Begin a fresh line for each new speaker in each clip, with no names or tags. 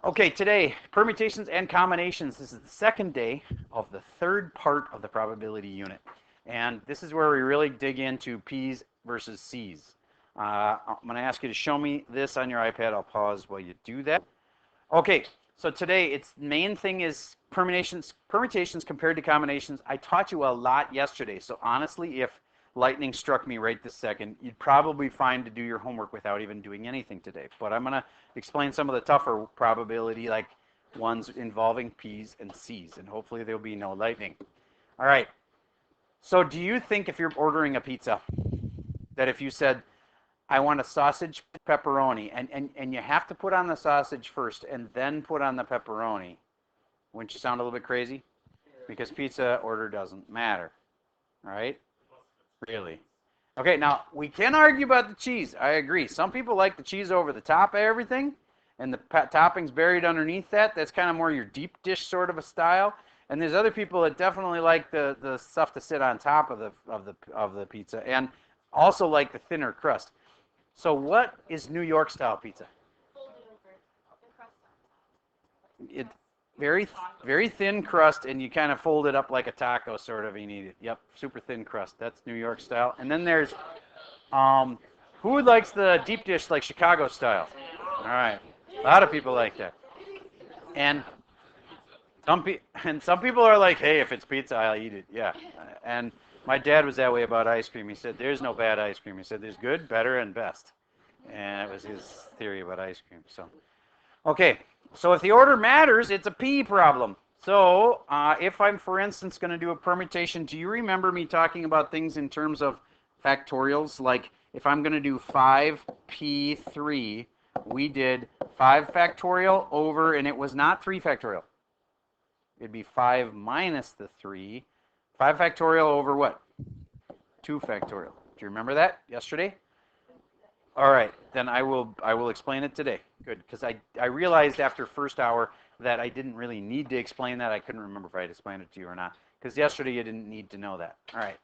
Okay, today, permutations and combinations. This is the second day of the third part of the probability unit. And this is where we really dig into P's versus C's. I'm going to ask you to show me this on your iPad. I'll pause while you do that. Okay, so today, its main thing is permutations compared to combinations. I taught you a lot yesterday, so honestly, if lightning struck me right this second, you'd probably find to do your homework without even doing anything today. But I'm going to explain some of the tougher probability, like ones involving P's and C's, and hopefully there'll be no lightning. All right, so do you think if you're ordering a pizza, that if you said, I want a sausage pepperoni, and you have to put on the sausage first and then put on the pepperoni, wouldn't you sound a little bit crazy? Because pizza order doesn't matter, right? Really? Okay, now we can argue about the cheese. I agree. Some people like the cheese over the top of everything, and the toppings buried underneath that. That's kind of more your deep dish sort of a style. And there's other people that definitely like the stuff to sit on top of the pizza, and also like the thinner crust. So what is New York style pizza? It very thin crust, and you kind of fold it up like a taco, sort of. You eat it. Yep, super thin crust. That's New York style. And then there's who likes the deep dish like Chicago style? All right, a lot of people like that. And some people are like, hey, if it's pizza, I'll eat it. Yeah. And my dad was that way about ice cream. He said, there's no bad ice cream. He said, there's good, better, and best. And it was his theory about ice cream. So, okay. So if the order matters, it's a P problem. So if I'm, for instance, going to do a permutation, do you remember me talking about things in terms of factorials? Like if I'm going to do 5P3, we did 5 factorial over, and it was not 3 factorial. It'd be 5 minus the 3. 5 factorial over what? 2 factorial. Do you remember that yesterday? All right, then I will explain it today. Good, because I realized after first hour that I didn't really need to explain that. I couldn't remember if I had explained it to you or not, because yesterday you didn't need to know that. All right,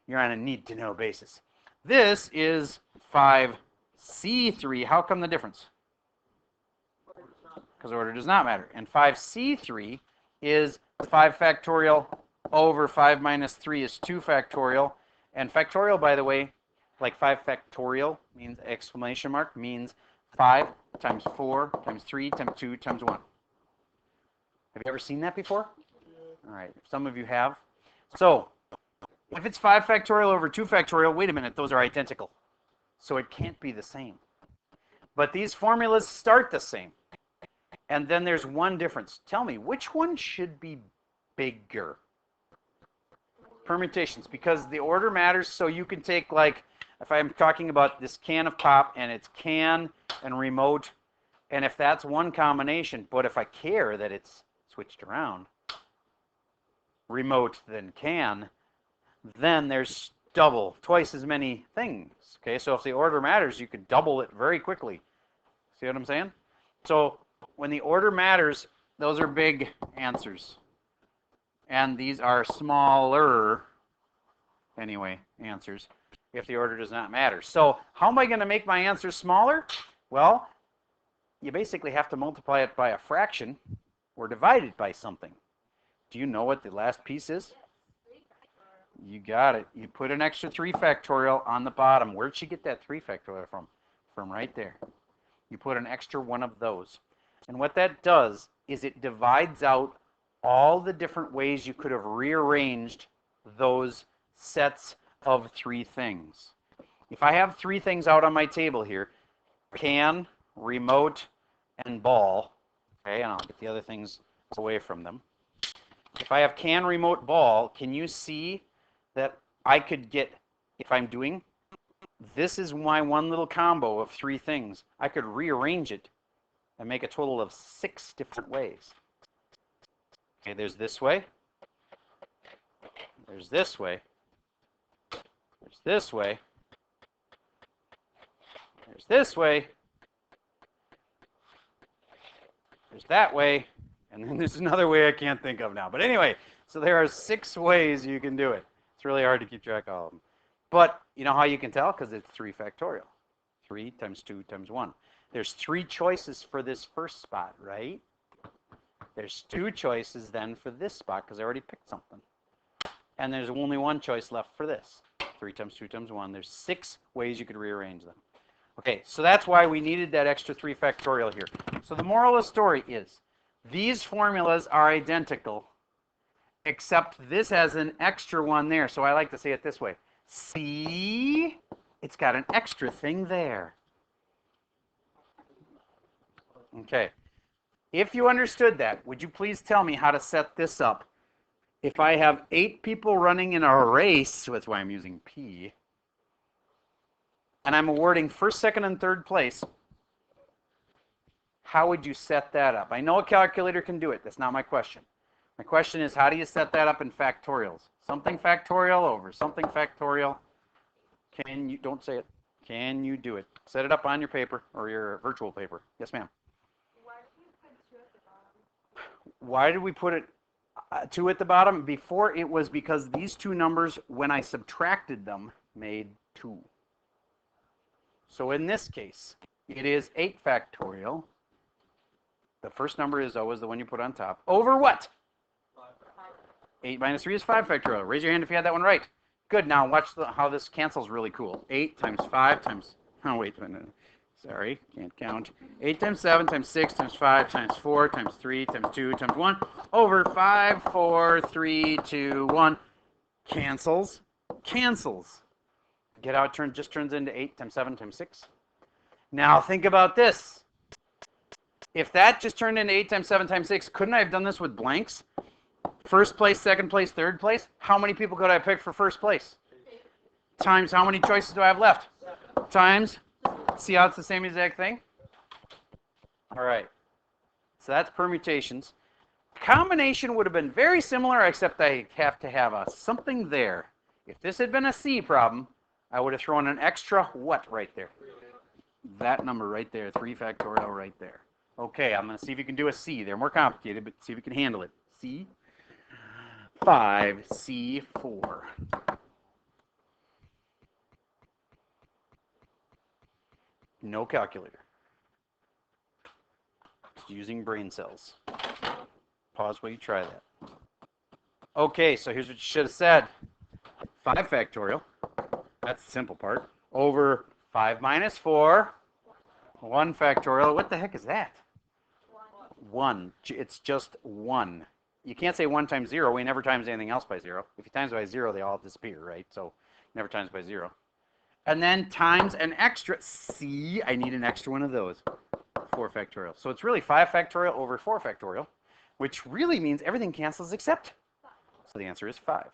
you're on a need-to-know basis. This is 5C3. How come the difference? Because order does not matter. And 5C3 is 5 factorial over 5 minus 3 is 2 factorial. And factorial, by the way, like 5 factorial means exclamation mark, means 5 times 4 times 3 times 2 times 1. Have you ever seen that before? All right, some of you have. So if it's 5 factorial over 2 factorial, wait a minute, those are identical. So it can't be the same. But these formulas start the same. And then there's one difference. Tell me, which one should be bigger? Permutations, because the order matters. So you can take, like, if I'm talking about this can of pop, and it's can and remote, and if that's one combination, but if I care that it's switched around, remote then can, then there's double, twice as many things. Okay, so if the order matters, you could double it very quickly. See what I'm saying? So when the order matters, those are big answers. And these are smaller, anyway, answers, if the order does not matter. So how am I going to make my answer smaller? Well, you basically have to multiply it by a fraction or divide it by something. Do you know what the last piece is? You got it. You put an extra 3 factorial on the bottom. Where'd she get that 3 factorial from? From right there. You put an extra one of those. And what that does is it divides out all the different ways you could have rearranged those sets of 3 things. If I have 3 things out on my table here, can, remote, and ball, okay, and I'll get the other things away from them. If I have can, remote, ball, can you see that I could get, if I'm doing, this is my one little combo of 3 things, I could rearrange it and make a total of 6 different ways. Okay, there's this way, there's this way, there's this way, there's this way, there's that way, and then there's another way I can't think of now. But anyway, so there are 6 ways you can do it. It's really hard to keep track of all of them. But you know how you can tell? Because it's 3 factorial. 3 times 2 times 1. There's 3 choices for this first spot, right? There's 2 choices then for this spot because I already picked something. And there's only 1 choice left for this. 3 times 2 times 1. There's 6 ways you could rearrange them. Okay, so that's why we needed that extra 3 factorial here. So the moral of the story is these formulas are identical, except this has an extra one there. So I like to say it this way. See, it's got an extra thing there. Okay. If you understood that, would you please tell me how to set this up? If I have 8 people running in a race, that's why I'm using P, and I'm awarding first, second, and third place, how would you set that up? I know a calculator can do it. That's not my question. My question is, how do you set that up in factorials? Something factorial over something factorial. Can you, don't say it. Can you do it? Set it up on your paper or your virtual paper. Yes, ma'am. Why did we put it 2 at the bottom? Before it was because these 2 numbers, when I subtracted them, made 2. So in this case, it is 8 factorial. The first number is always the one you put on top. Over what? 8 minus 3 is 5 factorial. Raise your hand if you had that one right. Good. Now watch how this cancels really cool. 8 times 5 times... Oh, wait a minute. Sorry, can't count. 8 times 7 times 6 times 5 times 4 times 3 times 2 times 1 over 5, 4, 3, 2, 1. Cancels. Cancels. Get how it just turns into 8 times 7 times 6. Now think about this. If that just turned into 8 times 7 times 6, couldn't I have done this with blanks? First place, second place, third place? How many people could I pick for first place? Times how many choices do I have left? Times. See how it's the same exact thing? All right. So that's permutations. Combination would have been very similar, except I have to have a something there. If this had been a C problem, I would have thrown an extra what right there? That number right there, 3 factorial right there. Okay, I'm going to see if you can do a C. They're more complicated, but see if you can handle it. C, 5, C, 4. No calculator. Just using brain cells. Pause while you try that. Okay, so here's what you should have said. 5 factorial, that's the simple part, over 5 minus 4, 1 factorial. What the heck is that? 1. It's just 1. You can't say 1 times 0. We never times anything else by 0. If you times by 0, they all disappear, right? So never times by 0. And then times an extra, C, I need an extra one of those, 4 factorial. So it's really 5 factorial over 4 factorial, which really means everything cancels except. So the answer is 5.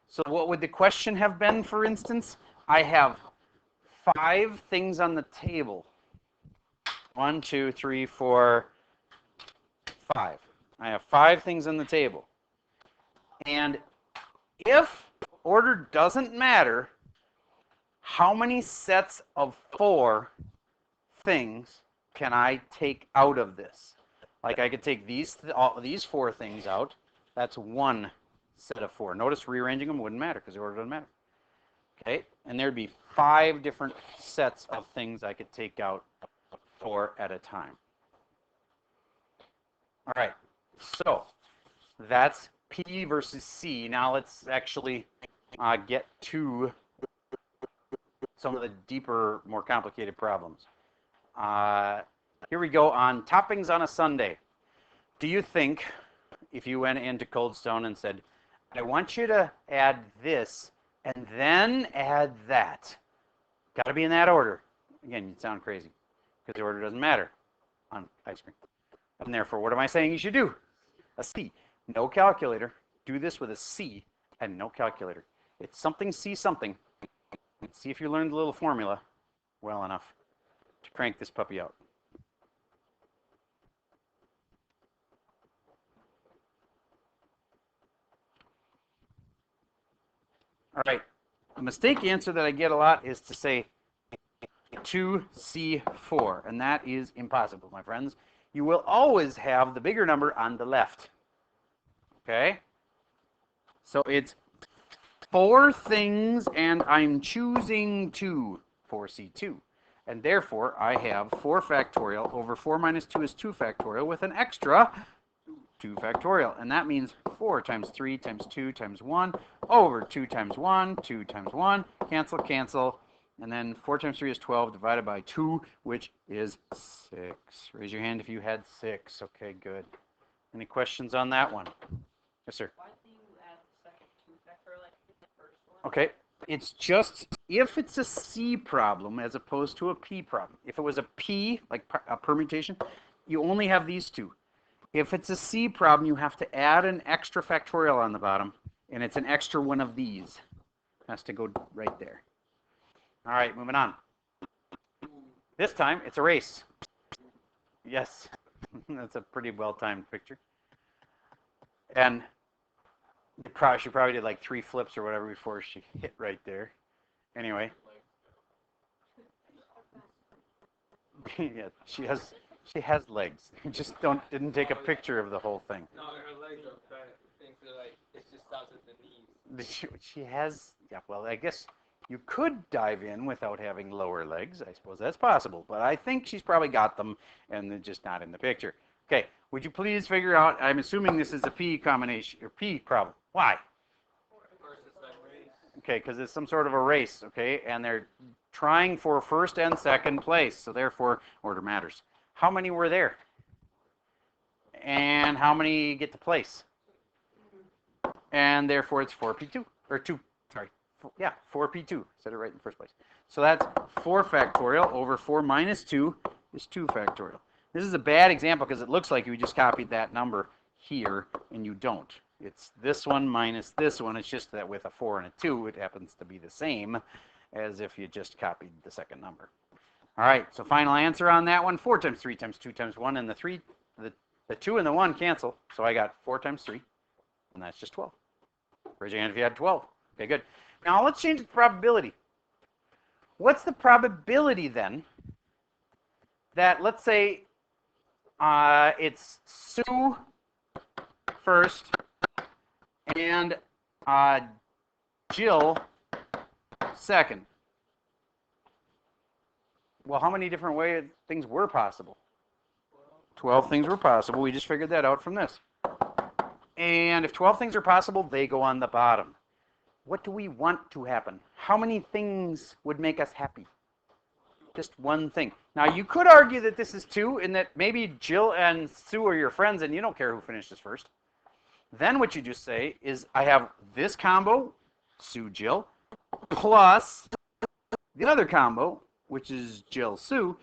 So what would the question have been, for instance? I have 5 things on the table. 1, 2, 3, 4, 5. I have 5 things on the table. And if order doesn't matter, how many sets of 4 things can I take out of this? Like I could take these 4 things out. That's 1 set of 4. Notice rearranging them wouldn't matter because the order doesn't matter. Okay, and there'd be 5 different sets of things I could take out 4 at a time. All right, so that's P versus C. Now let's actually get to some of the deeper, more complicated problems. Here we go on toppings on a Sunday. Do you think if you went into Cold Stone and said, I want you to add this and then add that, got to be in that order. Again, you'd sound crazy because the order doesn't matter on ice cream. And therefore, what am I saying you should do? A C. No calculator. Do this with a C and no calculator. It's something C something. Let's see if you learned the little formula well enough to crank this puppy out. All right. A mistake answer that I get a lot is to say 2C4, and that is impossible, my friends. You will always have the bigger number on the left. Okay? So it's 4 things, and I'm choosing 2, 4C2. And therefore, I have 4 factorial over 4 minus 2 is 2 factorial with an extra 2 factorial. And that means 4 times 3 times 2 times 1 over 2 times 1, 2 times 1, cancel, cancel. And then 4 times 3 is 12 divided by 2, which is 6. Raise your hand if you had 6. Okay, good. Any questions on that one? Yes, sir.
Why do you add the second 2 factorial like the first one?
Okay, it's just if it's a C problem as opposed to a P problem. If it was a P, like a permutation, you only have these two. If it's a C problem, you have to add an extra factorial on the bottom, and it's an extra one of these. It has to go right there. All right, moving on. This time, it's a race. Yes, that's a pretty well-timed picture. And she probably did like 3 flips or whatever before she hit right there. Anyway. Yeah, she has legs. Just didn't take a picture of the whole thing.
No, her legs are fat. Things are like it just stops at the knees.
She has, yeah, well, I guess you could dive in without having lower legs. I suppose that's possible, but I think she's probably got them and they're just not in the picture. Okay, would you please figure out, I'm assuming this is a P combination, or P problem. Why? Okay, because it's some sort of a race, okay, and they're trying for first and second place, so therefore order matters. How many were there? And how many get to place? And therefore it's 4p2, or 2, sorry, yeah, 4p2, said it right in the first place. So that's 4 factorial over 4 minus 2 is 2 factorial. This is a bad example because it looks like you just copied that number here, and you don't. It's this one minus this one. It's just that with a 4 and a 2, it happens to be the same as if you just copied the second number. All right, so final answer on that one, 4 times 3 times 2 times 1, and the 2 and the 1 cancel. So I got 4 times 3, and that's just 12. Raise your hand if you had 12. Okay, good. Now let's change the probability. What's the probability then that, let's say, it's Sue first and Jill second? Well, how many different ways things were possible? 12 things were possible. We just figured that out from this. And if 12 things are possible, they go on the bottom. What do we want to happen? How many things would make us happy? Just one thing. Now, you could argue that this is 2, and that maybe Jill and Sue are your friends, and you don't care who finishes first. Then what you just say is, I have this combo, Sue, Jill, plus the other combo, which is Jill, Sue,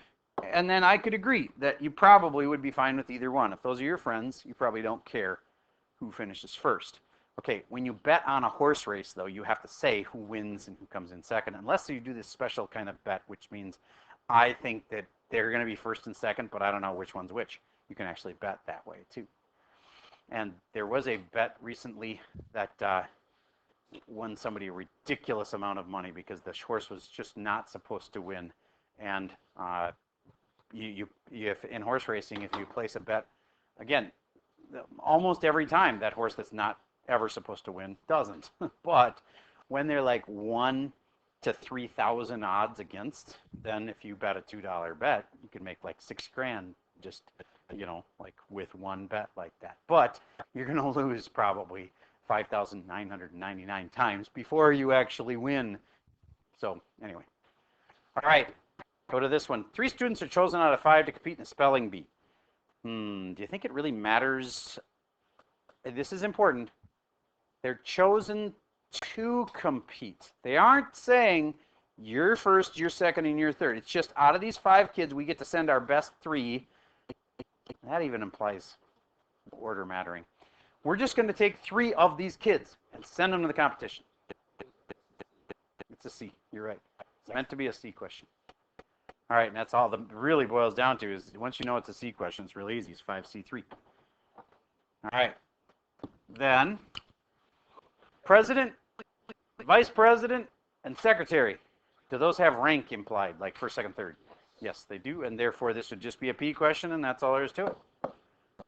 and then I could agree that you probably would be fine with either one. If those are your friends, you probably don't care who finishes first. Okay, when you bet on a horse race, though, you have to say who wins and who comes in second, unless you do this special kind of bet, which means I think that they're going to be first and second, but I don't know which one's which. You can actually bet that way, too. And there was a bet recently that won somebody a ridiculous amount of money because the horse was just not supposed to win. And if in horse racing, if you place a bet, again, almost every time that horse that's not ever supposed to win doesn't. But when they're like 1 to 3,000 odds against, then if you bet a $2 bet, you can make like 6 grand just, you know, like with one bet like that. But you're going to lose probably 5,999 times before you actually win. So anyway, all right, go to this one. 3 students are chosen out of 5 to compete in a spelling bee. Do you think it really matters? This is important. They're chosen to compete. They aren't saying you're first, you're second, and you're third. It's just out of these 5 kids, we get to send our best 3. That even implies order mattering. We're just going to take 3 of these kids and send them to the competition. It's a C. You're right. It's meant to be a C question. All right, and that's all that really boils down to is once you know it's a C question, it's really easy. It's 5C3. All right. Then, president, vice president, and secretary. Do those have rank implied, like first, second, third? Yes, they do, and therefore this would just be a P question, and that's all there is to it.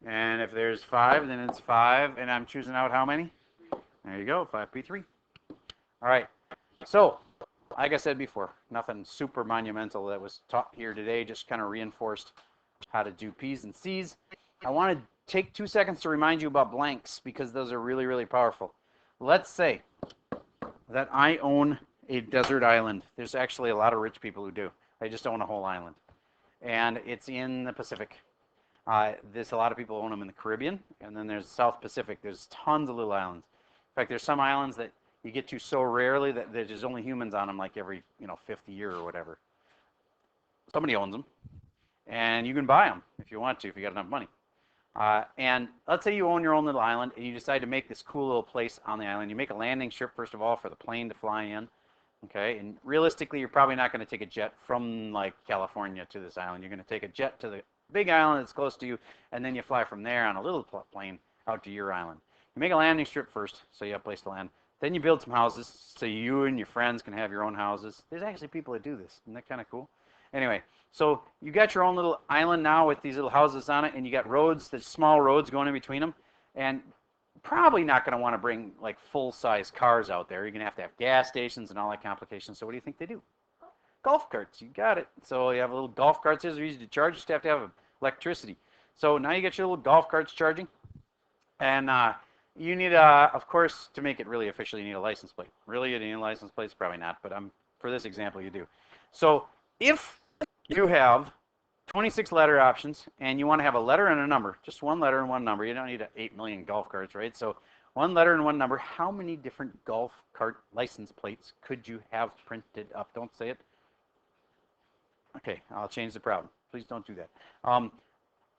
And if there's 5, then it's 5, and I'm choosing out how many? There you go, 5P3. All right, so like I said before, nothing super monumental that was taught here today, just kind of reinforced how to do P's and C's. I want to take 2 seconds to remind you about blanks because those are really, really powerful. Let's say that I own a desert island. There's actually a lot of rich people who do. They just own a whole island. And it's in the Pacific. There's a lot of people own them in the Caribbean, and then there's South Pacific. There's tons of little islands. In fact, there's some islands that you get to so rarely that there's only humans on them, like every 50 year or whatever. Somebody owns them, and you can buy them if you want to, if you got enough money. And let's say you own your own little island, and you decide to make this cool little place on the island. You make a landing strip first of all for the plane to fly in. Okay, and realistically, you're probably not going to take a jet from like California to this island. You're going to take a jet to the big island that's close to you, and then you fly from there on a little plane out to your island. You make a landing strip first, so you have a place to land. Then you build some houses, so you and your friends can have your own houses. There's actually people that do this. Isn't that kind of cool? Anyway, so you got your own little island now with these little houses on it, and you got roads, there's small roads going in between them, and probably not going to want to bring like full-size cars out there. You're going to have gas stations and all that complications. So what do you think they do? Golf carts. You got it. So you have little golf carts. They're easy to charge. You just have to have electricity. So now you get your little golf carts charging. And you need, of course, to make it really official, you need a license plate. Really, you need a license plate? Probably not, but for this example, you do. So if you have 26 letter options, and you want to have a letter and a number, just one letter and one number. You don't need 8 million golf carts, right? So one letter and one number. How many different golf cart license plates could you have printed up? Don't say it. Okay, I'll change the problem. Please don't do that.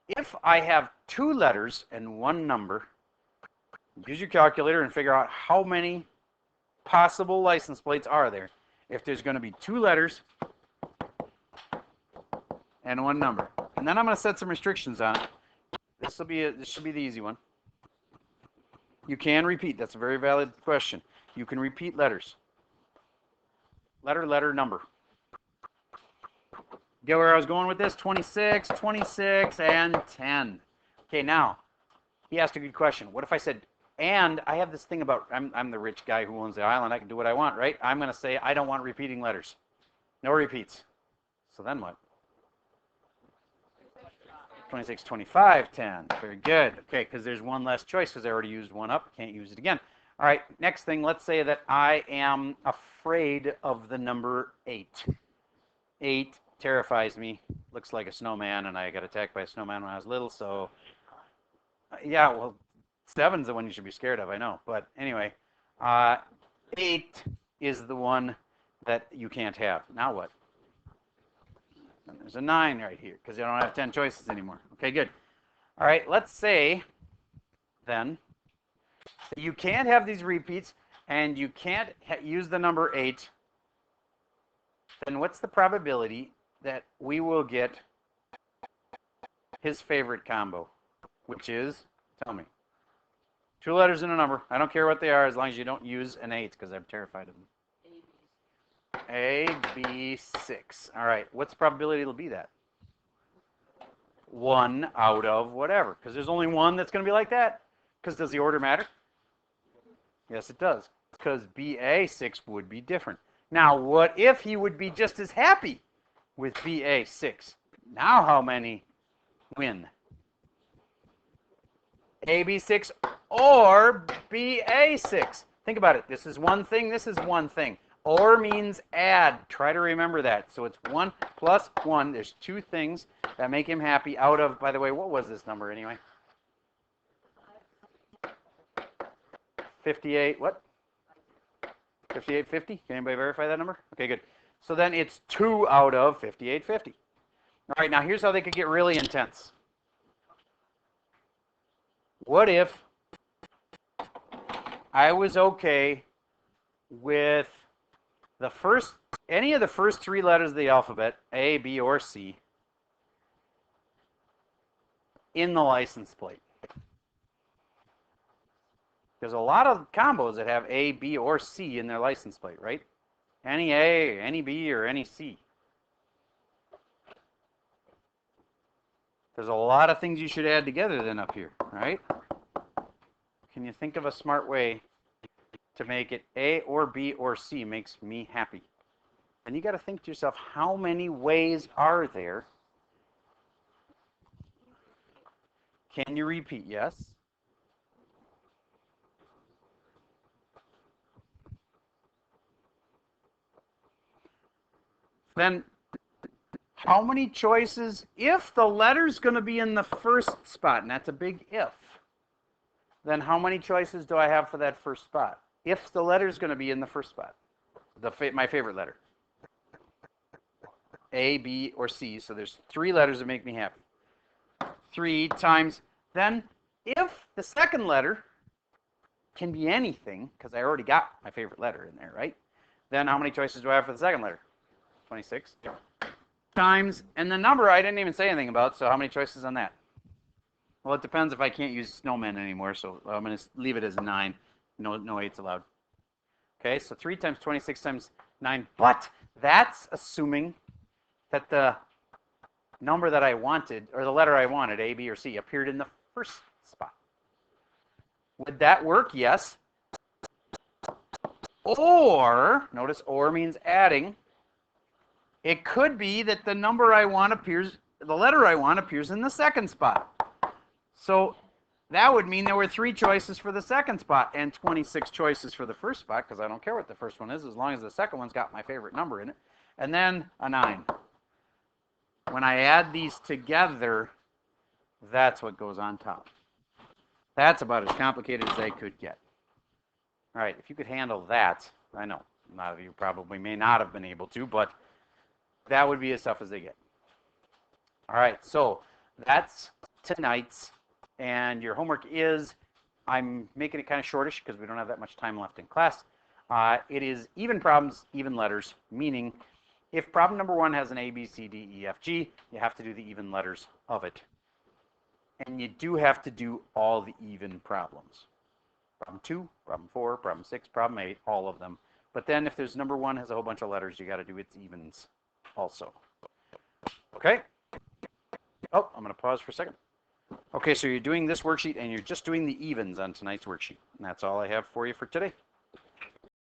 If I have 2 letters and one number, use your calculator and figure out how many possible license plates are there. If there's going to be 2 letters and one number. And then I'm going to set some restrictions on it. This should be the easy one. You can repeat. That's a very valid question. You can repeat letters. Letter, number. Get where I was going with this? 26, 26, and 10. Okay, now, he asked a good question. What if I said, and I have this thing about, I'm the rich guy who owns the island. I can do what I want, right? I'm going to say, I don't want repeating letters. No repeats. So then what? 26, 25, 10. Very good. Okay, because there's one less choice because I already used one up. Can't use it again. All right, next thing, let's say that I am afraid of the number 8. 8 terrifies me. Looks like a snowman, and I got attacked by a snowman when I was little, so yeah, well, 7's the one you should be scared of, I know. But anyway, 8 is the one that you can't have. Now what? And there's a 9 right here because you don't have 10 choices anymore. Okay, good. All right, let's say then that you can't have these repeats and you can't use the number 8. Then what's the probability that we will get his favorite combo, which is, tell me, 2 letters and a number. I don't care what they are as long as you don't use an 8 because I'm terrified of them. A, B, 6. All right, what's the probability it'll be that? 1 out of whatever, because there's only one that's going to be like that. Because does the order matter? Yes, it does, because BA6 would be different. Now, what if he would be just as happy with BA6? Now how many win? AB6 or BA6. Think about it. This is one thing. This is one thing. Or means add. Try to remember that. So it's 1 plus 1. There's 2 things that make him happy out of, by the way, what was this number anyway? 58, what? 5850? Can anybody verify that number? Okay, good. So then it's 2 out of 5850. All right, now here's how they could get really intense. What if I was okay with any of the first 3 letters of the alphabet, A, B, or C, in the license plate? There's a lot of combos that have A, B, or C in their license plate, right? Any A, any B, or any C. There's a lot of things you should add together then up here, right? Can you think of a smart way to make it A or B or C makes me happy? And you got to think to yourself, how many ways are there? Can you repeat? Yes. Then how many choices, if the letter's going to be in the first spot, and that's a big if, then how many choices do I have for that first spot? If the letter's going to be in the first spot, my favorite letter, A, B, or C. So there's 3 letters that make me happy. 3 times, then if the second letter can be anything, because I already got my favorite letter in there, right? Then how many choices do I have for the second letter? 26 times, and the number I didn't even say anything about, so how many choices on that? Well, it depends if I can't use snowmen anymore, so I'm going to leave it as 9. No 8s allowed. Okay, so 3 times 26 times 9, but that's assuming that the number that I wanted, or the letter I wanted, A, B, or C, appeared in the first spot. Would that work? Yes. Or, notice or means adding. It could be that the number I want appears, the letter I want appears in the second spot. So that would mean there were 3 choices for the second spot and 26 choices for the first spot, because I don't care what the first one is as long as the second one's got my favorite number in it. And then a 9. When I add these together, that's what goes on top. That's about as complicated as they could get. All right, if you could handle that, I know a lot of you probably may not have been able to, but that would be as tough as they get. All right, so that's tonight's, and your homework is, I'm making it kind of shortish because we don't have that much time left in class. It is even problems, even letters, meaning if problem number 1 has an A, B, C, D, E, F, G, you have to do the even letters of it. And you do have to do all the even problems. Problem 2, problem 4, problem 6, problem 8, all of them. But then if there's number 1 has a whole bunch of letters, you got to do its evens also. Okay? Oh, I'm going to pause for a second. Okay, so you're doing this worksheet and you're just doing the evens on tonight's worksheet. And that's all I have for you for today.